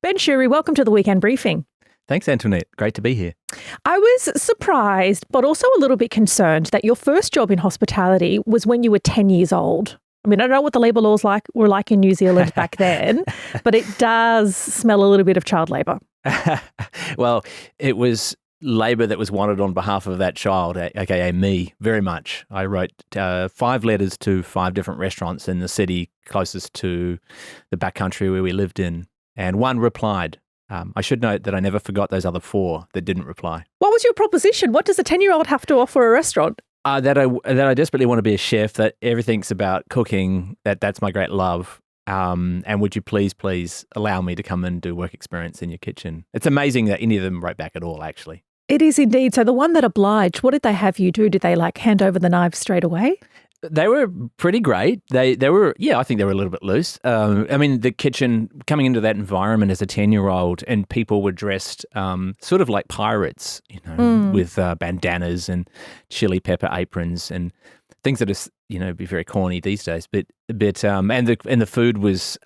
Ben Shewry, welcome to the Weekend Briefing. Thanks, Antoinette. Great to be here. I was surprised, but also a little bit concerned that your first job in hospitality was when you were 10 years old. I mean, I don't know what the labour laws were like in New Zealand back then, but it does smell a little bit of child labour. Well, it was labour that was wanted on behalf of that child, aka me, very much. I wrote 5 letters to 5 different restaurants in the city closest to the backcountry where we lived in, and one replied. I should note that I never forgot those other 4 that didn't reply. What was your proposition? What does a 10-year-old have to offer a restaurant? That I desperately want to be a chef, that everything's about cooking, that's my great love. And would you please allow me to come and do work experience in your kitchen? It's amazing that any of them wrote back at all, actually. It is indeed. So the one that obliged, what did they have you do? Did they hand over the knives straight away? They were pretty great. They were, I think they were a little bit loose. I mean, the kitchen, coming into that environment as a 10-year-old, and people were dressed sort of like pirates, with bandanas and chili pepper aprons and things that are, be very corny these days. But and the food was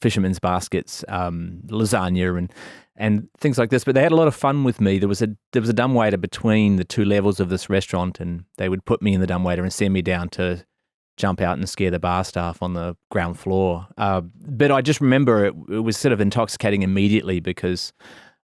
fishermen's baskets, lasagna and things like this. But they had a lot of fun with me. There was a dumbwaiter between the 2 levels of this restaurant, and they would put me in the dumbwaiter and send me down to jump out and scare the bar staff on the ground floor. But I just remember it was sort of intoxicating immediately because,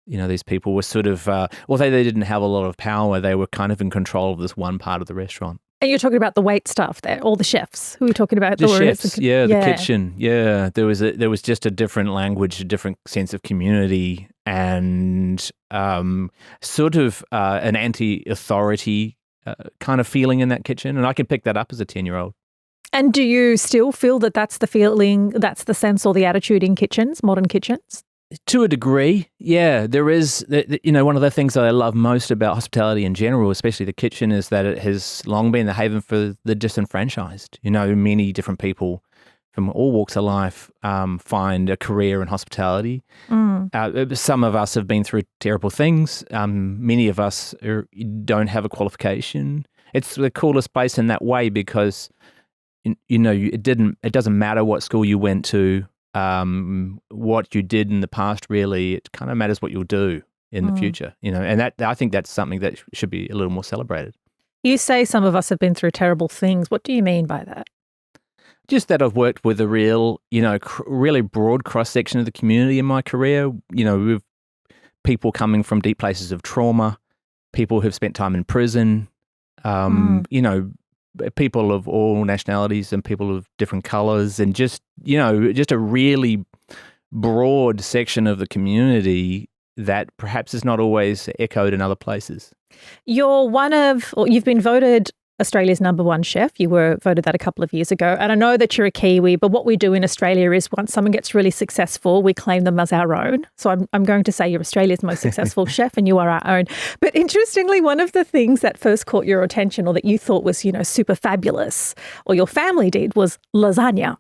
these people were sort of, although they didn't have a lot of power, they were kind of in control of this one part of the restaurant. And you're talking about the waitstaff there, all the chefs. Who are you talking about? The chefs, the kitchen. Yeah, there was just a different language, a different sense of community, and sort of an anti-authority kind of feeling in that kitchen. And I can pick that up as a 10-year-old. And do you still feel that that's the feeling, that's the sense or the attitude in kitchens, modern kitchens? To a degree, yeah. There is, one of the things that I love most about hospitality in general, especially the kitchen, is that it has long been the haven for the disenfranchised. Many different people from all walks of life find a career in hospitality. Some of us have been through terrible things. Many of us don't have a qualification. It's the coolest place in that way because, it doesn't matter what school you went to. What you did in the past, really, it kind of matters what you'll do in the future, and that I think that's something that should be a little more celebrated. You say some of us have been through terrible things. What do you mean by that? Just that I've worked with a real, really broad cross-section of the community in my career, with people coming from deep places of trauma, people who've spent time in prison, people of all nationalities and people of different colours, and just a really broad section of the community that perhaps is not always echoed in other places. You've been voted Australia's #1 chef. You were voted that a couple of years ago. And I know that you're a Kiwi, but what we do in Australia is once someone gets really successful, we claim them as our own. So I'm going to say you're Australia's most successful chef and you are our own. But interestingly, one of the things that first caught your attention or that you thought was, super fabulous, or your family did, was lasagna.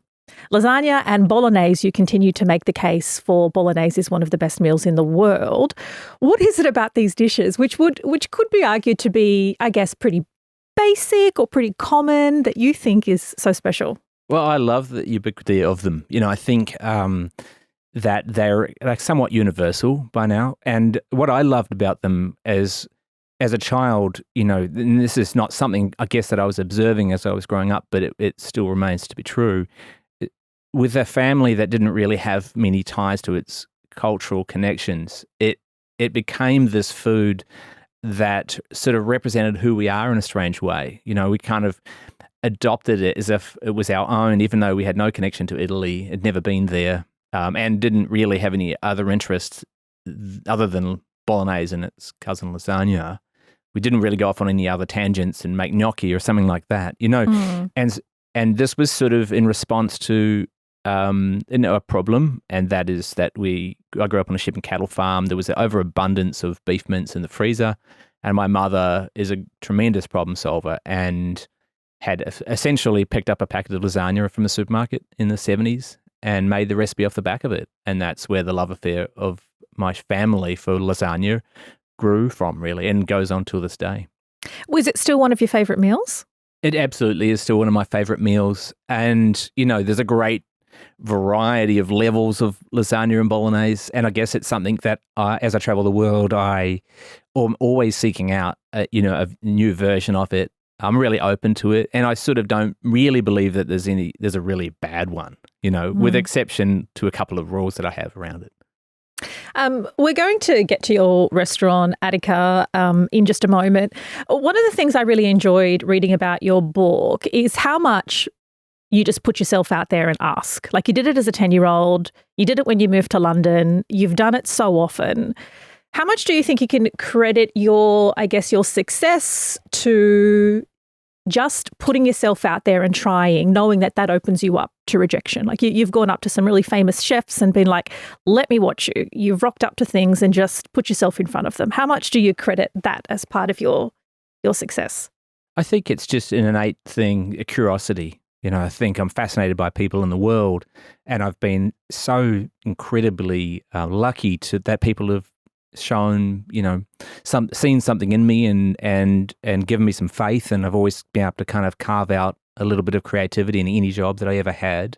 Lasagna and bolognese, you continue to make the case for bolognese is one of the best meals in the world. What is it about these dishes, which could be argued to be, I guess, pretty basic or pretty common, that you think is so special? Well, I love the ubiquity of them. I think that they're somewhat universal by now. And what I loved about them as a child, and this is not something, I guess, that I was observing as I was growing up, but it still remains to be true. With a family that didn't really have many ties to its cultural connections, it became this food that sort of represented who we are in a strange way. We kind of adopted it as if it was our own, even though we had no connection to Italy, had never been there, and didn't really have any other interests other than bolognese and its cousin lasagna. We didn't really go off on any other tangents and make gnocchi or something like that, And this was sort of in response to a problem, and that is that I grew up on a sheep and cattle farm. There was an overabundance of beef mince in the freezer, and my mother is a tremendous problem solver and had essentially picked up a packet of lasagna from the supermarket in the 70s and made the recipe off the back of it. And that's where the love affair of my family for lasagna grew from, really, and goes on till this day. Was it still one of your favourite meals? It absolutely is still one of my favourite meals. And, there's a great variety of levels of lasagna and bolognese. And I guess it's something that as I travel the world, I am always seeking out, a new version of it. I'm really open to it. And I sort of don't really believe that there's a really bad one, with exception to a couple of rules that I have around it. We're going to get to your restaurant, Attica, in just a moment. One of the things I really enjoyed reading about your book is how much you just put yourself out there and ask. Like, you did it as a 10-year-old, you did it when you moved to London, you've done it so often. How much do you think you can credit your success to just putting yourself out there and trying, knowing that opens you up to rejection? Like, you've gone up to some really famous chefs and been like, let me watch you. You've rocked up to things and just put yourself in front of them. How much do you credit that as part of your success? I think it's just an innate thing, a curiosity. I think I'm fascinated by people in the world, and I've been so incredibly lucky that people have shown, seen something in me and given me some faith, and I've always been able to kind of carve out a little bit of creativity in any job that I ever had.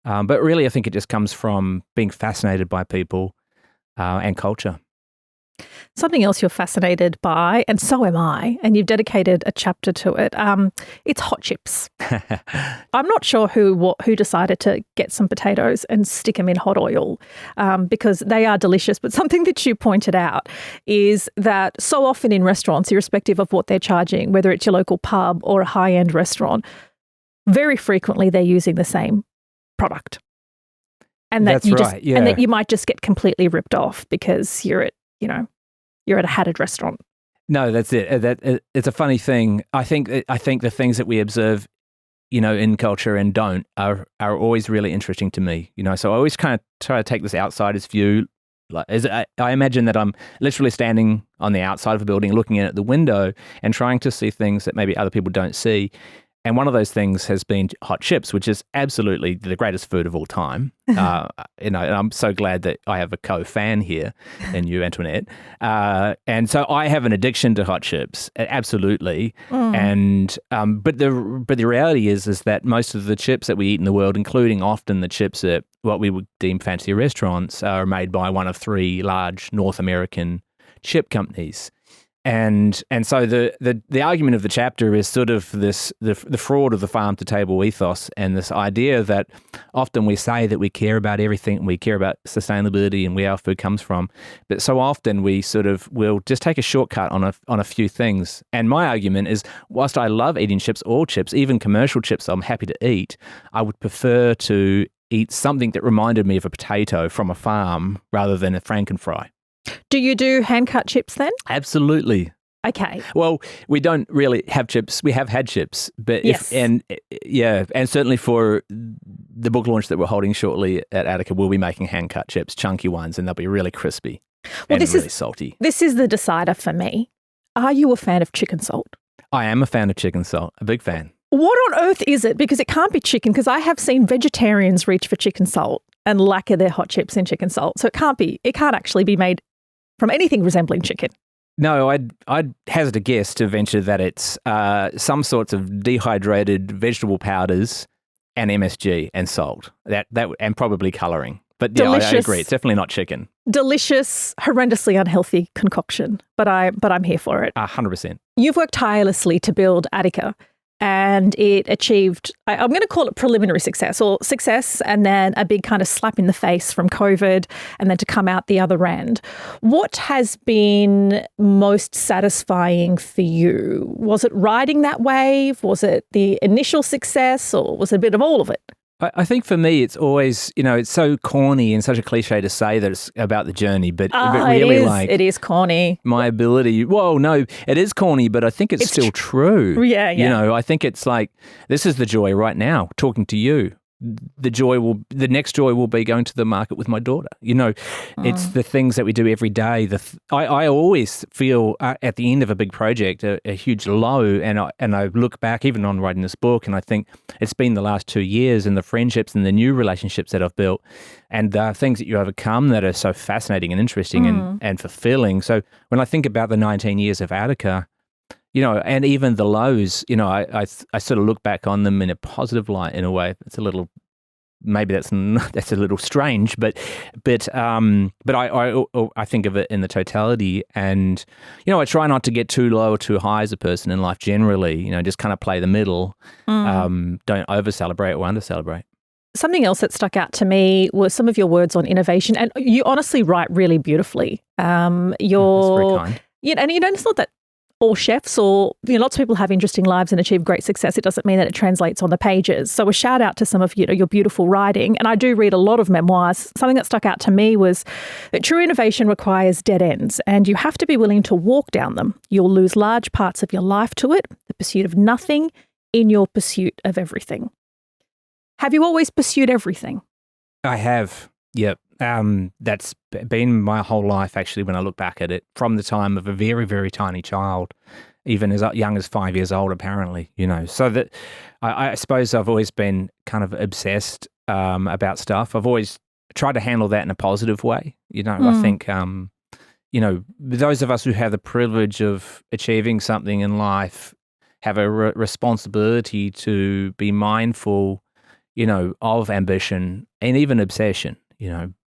But really, I think it just comes from being fascinated by people and culture. Something else you're fascinated by, and so am I, and you've dedicated a chapter to it. It's hot chips. I'm not sure who decided to get some potatoes and stick them in hot oil because they are delicious. But something that you pointed out is that so often in restaurants, irrespective of what they're charging, whether it's your local pub or a high-end restaurant, very frequently they're using the same product. And that and that you might just get completely ripped off because you're at a hatted restaurant. No, that's it. It's a funny thing. I think the things that we observe, in culture and don't are always really interesting to me. So I always kind of try to take this outsider's view. Like, I imagine that I'm literally standing on the outside of a building, looking in at the window and trying to see things that maybe other people don't see. And one of those things has been hot chips, which is absolutely the greatest food of all time. And I'm so glad that I have a co-fan here in you, Antoinette. And so I have an addiction to hot chips, absolutely. And but the reality is that most of the chips that we eat in the world, including often the chips at what we would deem fancy restaurants, are made by one of three large North American chip companies. And so the argument of the chapter is sort of this the fraud of the farm to table ethos, and this idea that often we say that we care about everything, we care about sustainability and where our food comes from, but so often we sort of will just take a shortcut on a few things. And my argument is, whilst I love eating chips, all chips, even commercial chips, I'm happy to eat, I would prefer to eat something that reminded me of a potato from a farm rather than a Frankenfry. Do you do hand-cut chips then? Absolutely. Okay. Well, we don't really have chips. We have had chips, but yes. And certainly for the book launch that we're holding shortly at Attica, we'll be making hand-cut chips, chunky ones, and they'll be really crispy and really salty. This is the decider for me. Are you a fan of chicken salt? I am a fan of chicken salt, a big fan. What on earth is it? Because it can't be chicken, because I have seen vegetarians reach for chicken salt and lacquer their hot chips in chicken salt. So it can't actually be made from anything resembling chicken. No, I'd hazard a guess to venture that it's some sorts of dehydrated vegetable powders and MSG and salt that and probably colouring. But yeah, I agree. It's definitely not chicken. Delicious, horrendously unhealthy concoction. But I'm here for it. 100%. You've worked tirelessly to build Attica, and it achieved, I'm going to call it preliminary success, and then a big kind of slap in the face from COVID, and then to come out the other end. What has been most satisfying for you? Was it riding that wave? Was it the initial success, or was it a bit of all of it? I think for me, it's always, it's so corny and such a cliche to say that it's about the journey, but really it is corny. My ability, well, no, it is corny, but I think it's still true. Yeah. I think it's like, this is the joy right now, talking to you. The next joy will be going to the market with my daughter. It's the things that we do every day. I always feel at the end of a big project a huge low, and I look back even on writing this book, and I think it's been the last 2 years and the friendships and the new relationships that I've built and the things that you overcome that are so fascinating and interesting and fulfilling. So when I think about the 19 years of Attica, and even the lows, I sort of look back on them in a positive light in a way. It's a little maybe that's a little strange, but I think of it in the totality, and I try not to get too low or too high as a person in life. Generally, just kind of play the middle. Don't over celebrate or under celebrate. Something else that stuck out to me was some of your words on innovation, and you honestly write really beautifully. That's very kind. And it's not that all chefs or lots of people have interesting lives and achieve great success. It doesn't mean that it translates on the pages. So a shout out to some of your beautiful writing. And I do read a lot of memoirs. Something that stuck out to me was that true innovation requires dead ends, and you have to be willing to walk down them. You'll lose large parts of your life to it, the pursuit of nothing in your pursuit of everything. Have you always pursued everything? I have. Yep. That's been my whole life, actually, when I look back at it, from the time of a very, very tiny child, even as young as 5 years old, apparently, So that I suppose I've always been kind of obsessed about stuff. I've always tried to handle that in a positive way. I think, those of us who have the privilege of achieving something in life have a responsibility to be mindful, of ambition and even obsession,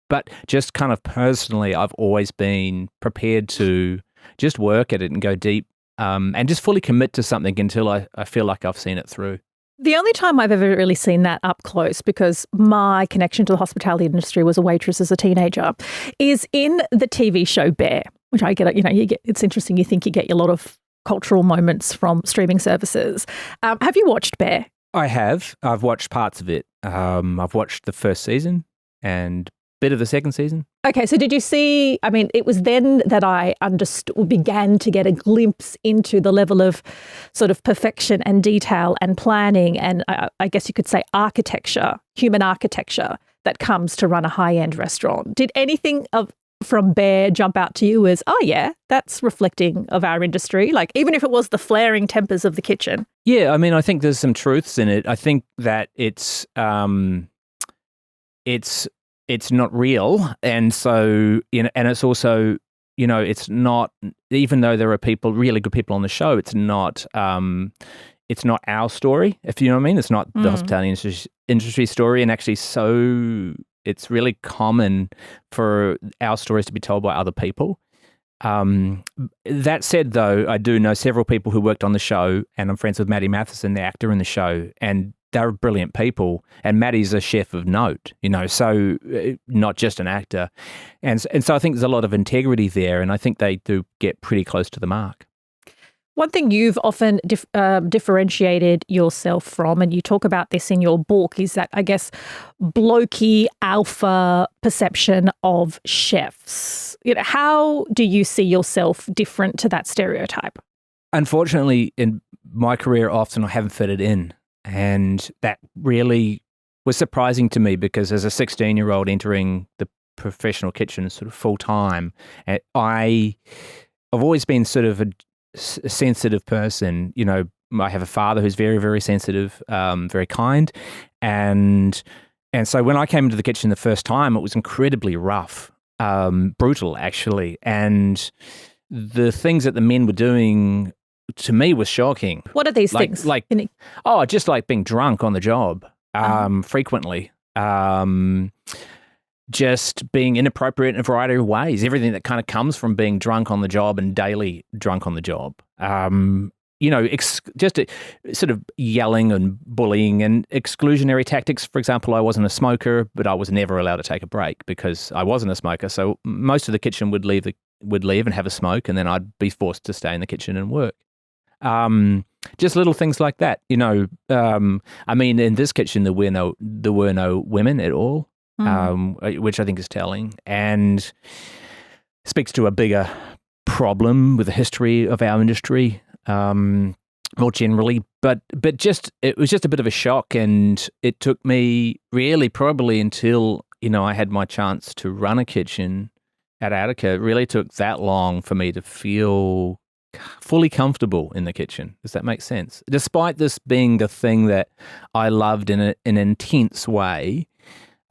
But just kind of personally, I've always been prepared to just work at it and go deep and just fully commit to something until I feel like I've seen it through. The only time I've ever really seen that up close, because my connection to the hospitality industry was a waitress as a teenager, is in the TV show Bear, which I get, it's interesting. You think you get a lot of cultural moments from streaming services. Have you watched Bear? I have. I've watched parts of it. I've watched the first season and bit of the second season. Okay, so did you see, it was then that I began to get a glimpse into the level of sort of perfection and detail and planning and I guess you could say architecture, human architecture that comes to run a high-end restaurant. Did anything from Bear jump out to you as, oh yeah, that's reflecting of our industry? Like, even if it was the flaring tempers of the kitchen. Yeah, I think there's some truths in it. I think that it's not real, and so and it's also it's not, even though there are really good people on the show, it's not our story, if you know what I mean. It's not the hospitality industry story, and actually it's really common for our stories to be told by other people. That said, though, I do know several people who worked on the show, and I'm friends with Maddie Matheson, the actor in the show, and they're brilliant people. And Maddie's a chef of note, so not just an actor. And so I think there's a lot of integrity there, and I think they do get pretty close to the mark. One thing you've often differentiated yourself from, and you talk about this in your book, is that, I guess, blokey alpha perception of chefs. How do you see yourself different to that stereotype? Unfortunately, in my career, often I haven't fitted in. And that really was surprising to me, because as a 16-year-old entering the professional kitchen sort of full-time, I've always been sort of a sensitive person. I have a father who's very, very sensitive, very kind. And so when I came into the kitchen the first time, it was incredibly rough, brutal, actually. And the things that the men were doing to me was shocking. What are these things? Just like being drunk on the job, frequently. Just being inappropriate in a variety of ways. Everything that kind of comes from being drunk on the job and daily drunk on the job. Just sort of yelling and bullying and exclusionary tactics. For example, I wasn't a smoker, but I was never allowed to take a break because I wasn't a smoker. So most of the kitchen would leave and have a smoke, and then I'd be forced to stay in the kitchen and work. Just little things like that. In this kitchen there were no women at all. Which I think is telling and speaks to a bigger problem with the history of our industry more generally. But it was just a bit of a shock, and it took me really probably until I had my chance to run a kitchen at Attica. It really took that long for me to feel fully comfortable in the kitchen. Does that make sense? Despite this being the thing that I loved in an intense way.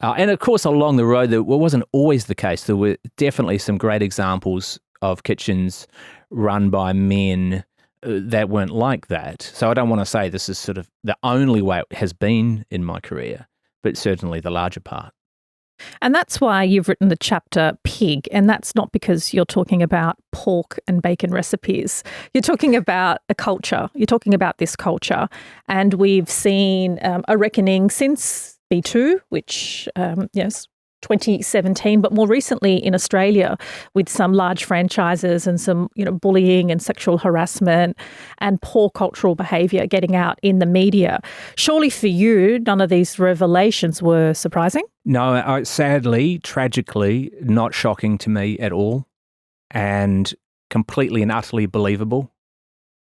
And of course, along the road, that wasn't always the case. There were definitely some great examples of kitchens run by men that weren't like that. So I don't want to say this is sort of the only way it has been in my career, but certainly the larger part. And that's why you've written the chapter Pig. And that's not because you're talking about pork and bacon recipes. You're talking about a culture. You're talking about this culture. And we've seen a reckoning since B2, which, yes, 2017, but more recently in Australia with some large franchises and some, bullying and sexual harassment and poor cultural behaviour getting out in the media. Surely for you, none of these revelations were surprising? No, sadly, tragically, not shocking to me at all, and completely and utterly believable.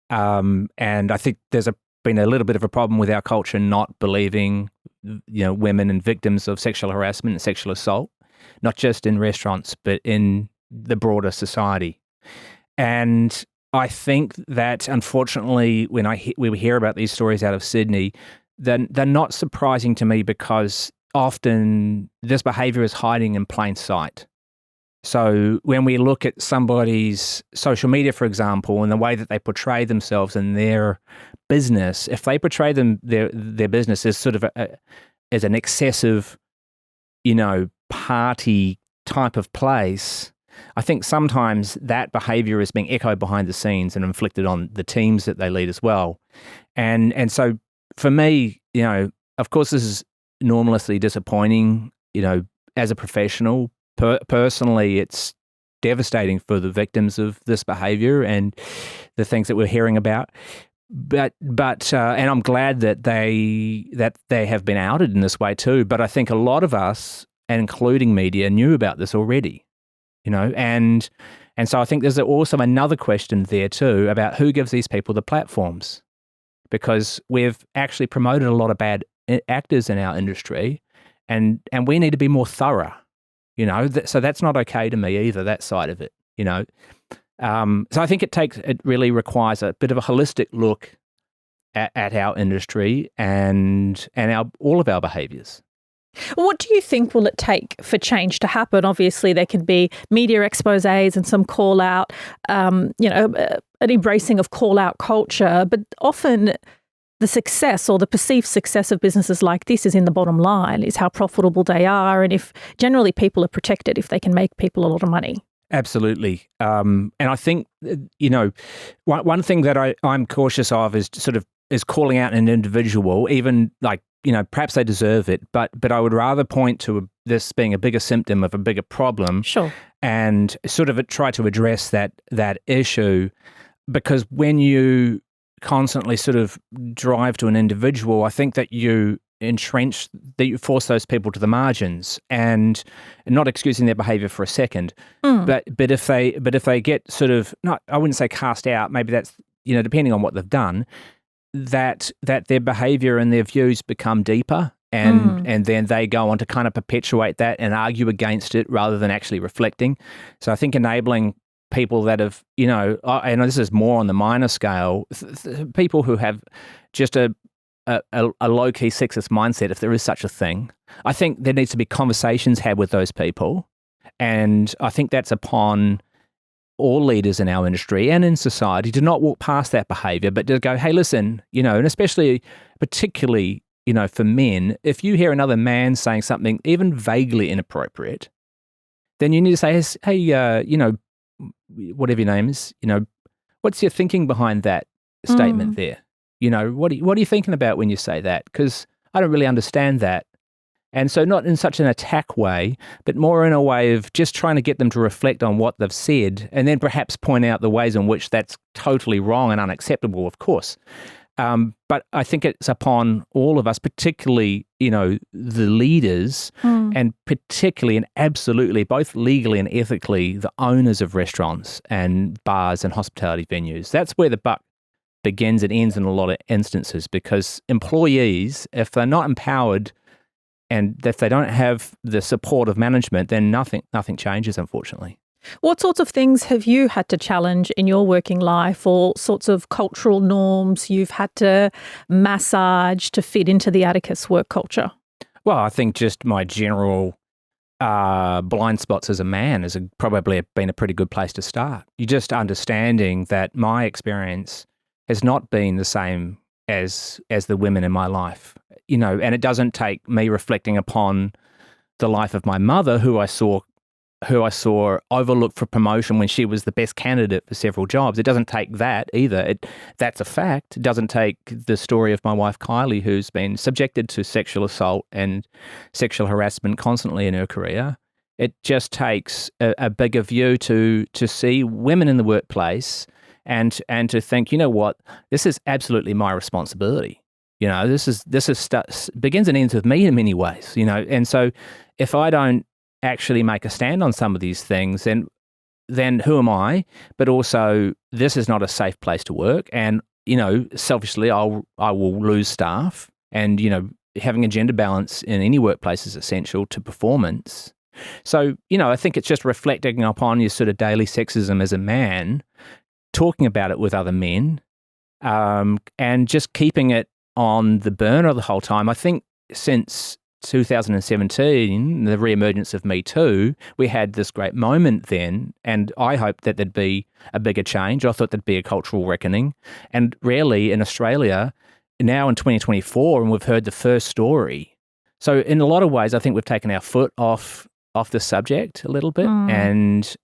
And I think there's been a little bit of a problem with our culture not believing women and victims of sexual harassment and sexual assault, not just in restaurants, but in the broader society. And I think that, unfortunately, when we hear about these stories out of Sydney, they're not surprising to me because often this behaviour is hiding in plain sight. So when we look at somebody's social media, for example, and the way that they portray themselves in their business, if they portray their business as sort of as an excessive, party type of place, I think sometimes that behaviour is being echoed behind the scenes and inflicted on the teams that they lead as well. And so for me, of course, this is enormously disappointing, as a professional. Personally, it's devastating for the victims of this behaviour and the things that we're hearing about. But and I'm glad that they have been outed in this way too. But I think a lot of us, and including media, knew about this already, and so I think there's also another question there too about who gives these people the platforms, because we've actually promoted a lot of bad actors in our industry, and we need to be more thorough. So that's not okay to me either, that side of it, So I think it really requires a bit of a holistic look at our industry and all of our behaviours. What do you think will it take for change to happen? Obviously, there can be media exposés and some call out, an embracing of call out culture, but often the success or the perceived success of businesses like this is in the bottom line, is how profitable they are, and if generally people are protected if they can make people a lot of money. Absolutely. And I think, one thing that I'm cautious of is calling out an individual, even perhaps they deserve it, but I would rather point to this being a bigger symptom of a bigger problem. Sure. And sort of try to address that issue, because when you constantly sort of drive to an individual, I think that you force those people to the margins, and not excusing their behaviour for a second, but if they get sort of, not, I wouldn't say cast out, maybe that's, depending on what they've done, that their behaviour and their views become deeper, and then they go on to kind of perpetuate that and argue against it rather than actually reflecting. So I think enabling people that have, and this is more on the minor scale, people who have just a low-key sexist mindset, if there is such a thing, I think there needs to be conversations had with those people. And I think that's upon all leaders in our industry and in society to not walk past that behaviour, but to go, hey, listen, and especially, particularly, for men, if you hear another man saying something even vaguely inappropriate, then you need to say, hey, whatever your name is, what's your thinking behind that statement there? What are you thinking about when you say that? Because I don't really understand that. And so not in such an attack way, but more in a way of just trying to get them to reflect on what they've said, and then perhaps point out the ways in which that's totally wrong and unacceptable, of course. But I think it's upon all of us, particularly, the leaders, and particularly and absolutely, both legally and ethically, the owners of restaurants and bars and hospitality venues. That's where the buck begins and ends in a lot of instances, because employees, if they're not empowered and if they don't have the support of management, then nothing changes, unfortunately. What sorts of things have you had to challenge in your working life, or sorts of cultural norms you've had to massage to fit into the Atticus work culture? Well, I think just my general blind spots as a man has probably been a pretty good place to start. You just understanding that my experience has not been the same as the women in my life. and it doesn't take me reflecting upon the life of my mother, who I saw overlooked for promotion when she was the best candidate for several jobs. It doesn't take that either. That's a fact. It doesn't take the story of my wife Kylie, who's been subjected to sexual assault and sexual harassment constantly in her career. It just takes a bigger view to see women in the workplace and to think, you know what, this is absolutely my responsibility. This is begins and ends with me in many ways. And so if I don't actually make a stand on some of these things, then who am I? But also, this is not a safe place to work, and selfishly, I will lose staff, and having a gender balance in any workplace is essential to performance. So I think it's just reflecting upon your sort of daily sexism as a man, talking about it with other men, and just keeping it on the burner the whole time. I think since 2017, the reemergence of Me Too, we had this great moment then, and I hoped that there'd be a bigger change. I thought there'd be a cultural reckoning. And rarely in Australia, now in 2024, and we've heard the first story. So in a lot of ways, I think we've taken our foot off the subject a little bit, and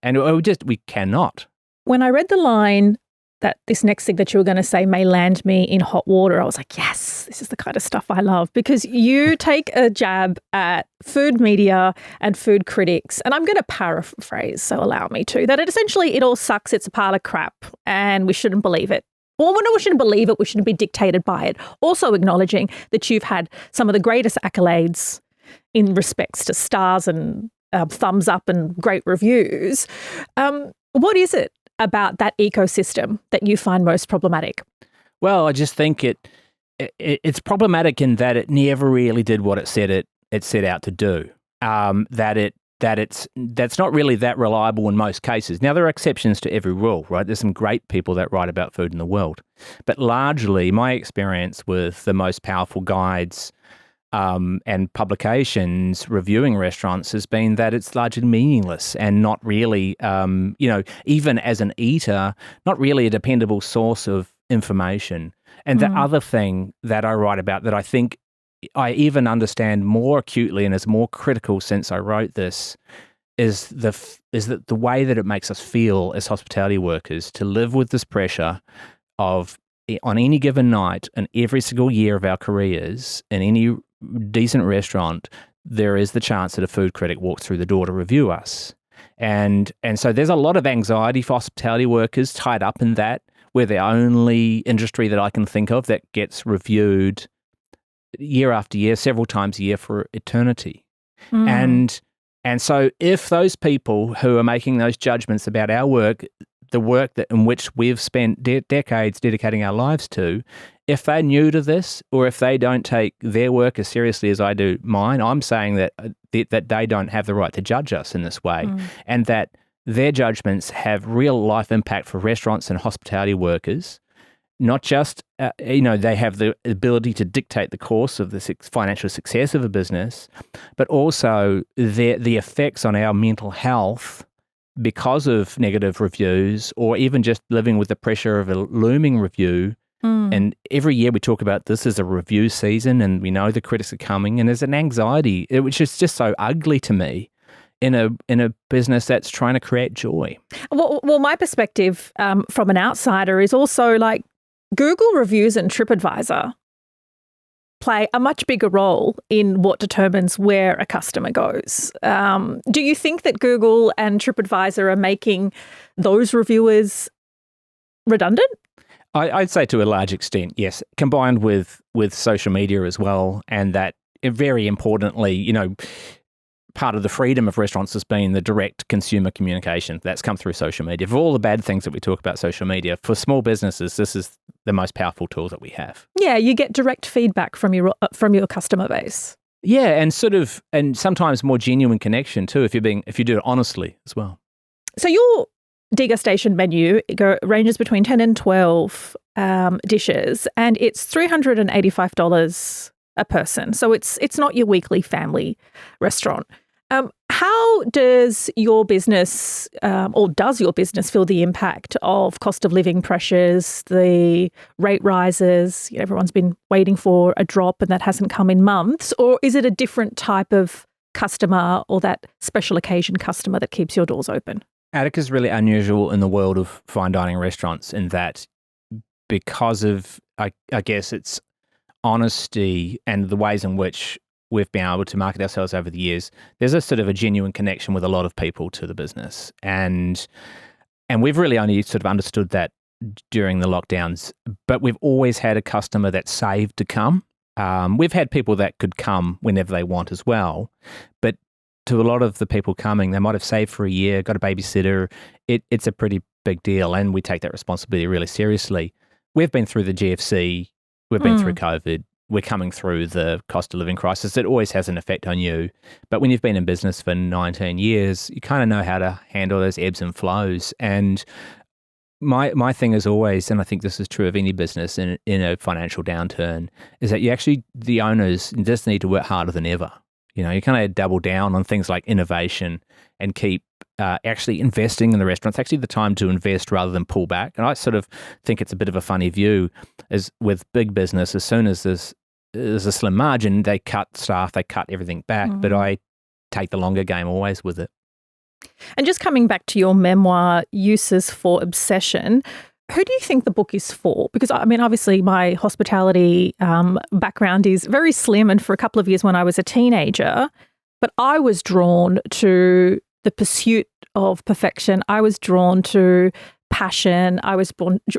we cannot. When I read the line that this next thing that you were going to say may land me in hot water, I was like, yes, this is the kind of stuff I love, because you take a jab at food media and food critics, and I'm going to paraphrase, so allow me to, that it all sucks, it's a pile of crap, and we shouldn't believe it. Well, no, we shouldn't believe it, we shouldn't be dictated by it. Also acknowledging that you've had some of the greatest accolades in respects to stars and thumbs up and great reviews. What is it about that ecosystem that you find most problematic? Well, I just think it's problematic in that it never really did what it set out to do. That's not really that reliable in most cases. Now, there are exceptions to every rule, right? There's some great people that write about food in the world, but largely my experience with the most powerful guides and publications reviewing restaurants has been that it's largely meaningless and not really, even as an eater, not really a dependable source of information. And the other thing that I write about that I think I even understand more acutely and is more critical since I wrote this is that the way that it makes us feel as hospitality workers to live with this pressure of, on any given night and every single year of our careers in any decent restaurant, there is the chance that a food critic walks through the door to review us. And so there's a lot of anxiety for hospitality workers tied up in that. We're the only industry that I can think of that gets reviewed year after year, several times a year for eternity. And so if those people who are making those judgments about our work, the work in which we've spent decades dedicating our lives to, if they're new to this, or if they don't take their work as seriously as I do mine, I'm saying that they don't have the right to judge us in this way, and that their judgments have real life impact for restaurants and hospitality workers. Not just, they have the ability to dictate the course of the financial success of a business, but also the effects on our mental health because of negative reviews, or even just living with the pressure of a looming review. And every year we talk about this as a review season, and we know the critics are coming, and there's an anxiety, which is just so ugly to me in a business that's trying to create joy. Well, my perspective from an outsider is also like Google reviews and TripAdvisor play a much bigger role in what determines where a customer goes. Do you think that Google and TripAdvisor are making those reviewers redundant? I'd say to a large extent, yes, combined with social media as well, and that very importantly, part of the freedom of restaurants has been the direct consumer communication that's come through social media. For all the bad things that we talk about social media, for small businesses, this is the most powerful tool that we have. Yeah, you get direct feedback from your customer base. Yeah, and sometimes more genuine connection too, if you do it honestly as well. So your degustation menu ranges between 10 and 12 dishes, and it's $385 a person. So it's not your weekly family restaurant. How does your business or does your business feel the impact of cost of living pressures, the rate rises? Everyone's been waiting for a drop and that hasn't come in months. Or is it a different type of customer or that special occasion customer that keeps your doors open? Attica is really unusual in the world of fine dining restaurants in that because of, I guess, its honesty and the ways in which we've been able to market ourselves over the years, there's a sort of a genuine connection with a lot of people to the business. And we've really only sort of understood that during the lockdowns, but we've always had a customer that saved to come. We've had people that could come whenever they want as well, but to a lot of the people coming, they might have saved for a year, got a babysitter. It's a pretty big deal, and we take that responsibility really seriously. We've been through the GFC, we've been through COVID, we're coming through the cost of living crisis. It always has an effect on you. But when you've been in business for 19 years, you kind of know how to handle those ebbs and flows. And my thing is always, and I think this is true of any business in a financial downturn, is that the owners just need to work harder than ever. You kind of double down on things like innovation and keep actually investing in the restaurant. It's actually the time to invest rather than pull back. And I sort of think it's a bit of a funny view is with big business, as soon as there's a slim margin, they cut staff, they cut everything back. But I take the longer game always with it. And just coming back to your memoir, Uses for Obsession, who do you think the book is for? Because, I mean, obviously my hospitality background is very slim, and for a couple of years when I was a teenager, but I was drawn to the pursuit of perfection. I was drawn to passion. I was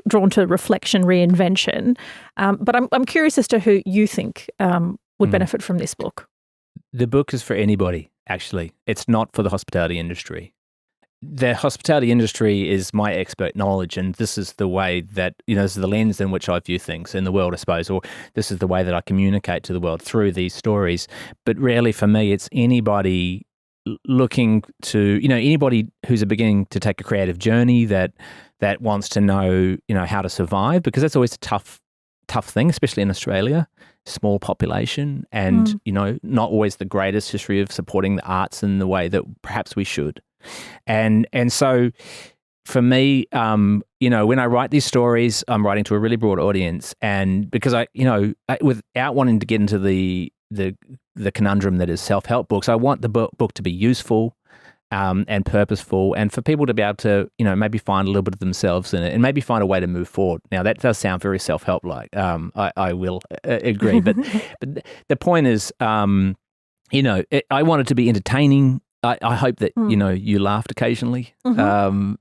drawn to reflection, reinvention. But I'm curious as to who you think would benefit from this book. The book is for anybody, actually. It's not for the hospitality industry. The hospitality industry is my expert knowledge, and this is the way that, this is the lens in which I view things in the world, I suppose, or this is the way that I communicate to the world through these stories. But really, for me, it's anybody looking to, anybody who's beginning to take a creative journey that wants to know, how to survive, because that's always a tough thing, especially in Australia, small population, and, not always the greatest history of supporting the arts in the way that perhaps we should. And so for me, when I write these stories, I'm writing to a really broad audience, and because without wanting to get into the conundrum that is self-help books, I want the book to be useful and purposeful, and for people to be able to, maybe find a little bit of themselves in it and maybe find a way to move forward. Now, that does sound very self-help-like. I will agree. But the point is, I want it to be entertaining. I hope that, you laughed occasionally, because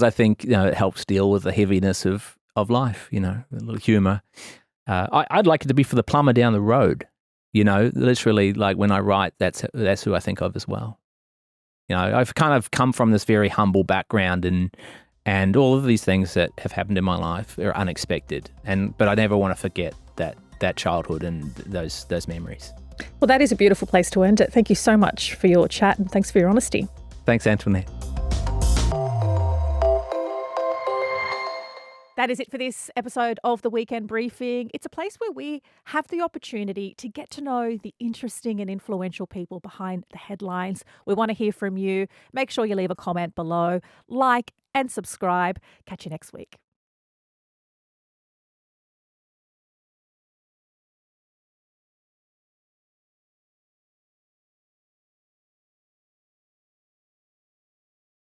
I think, it helps deal with the heaviness of life, a little humor. I'd like it to be for the plumber down the road, literally, like when I write, that's who I think of as well. I've kind of come from this very humble background, and all of these things that have happened in my life are unexpected, but I never want to forget that childhood and those memories. Well, that is a beautiful place to end it. Thank you so much for your chat, and thanks for your honesty. Thanks, Antoinette. That is it for this episode of The Weekend Briefing. It's a place where we have the opportunity to get to know the interesting and influential people behind the headlines. We want to hear from you. Make sure you leave a comment below, like and subscribe. Catch you next week.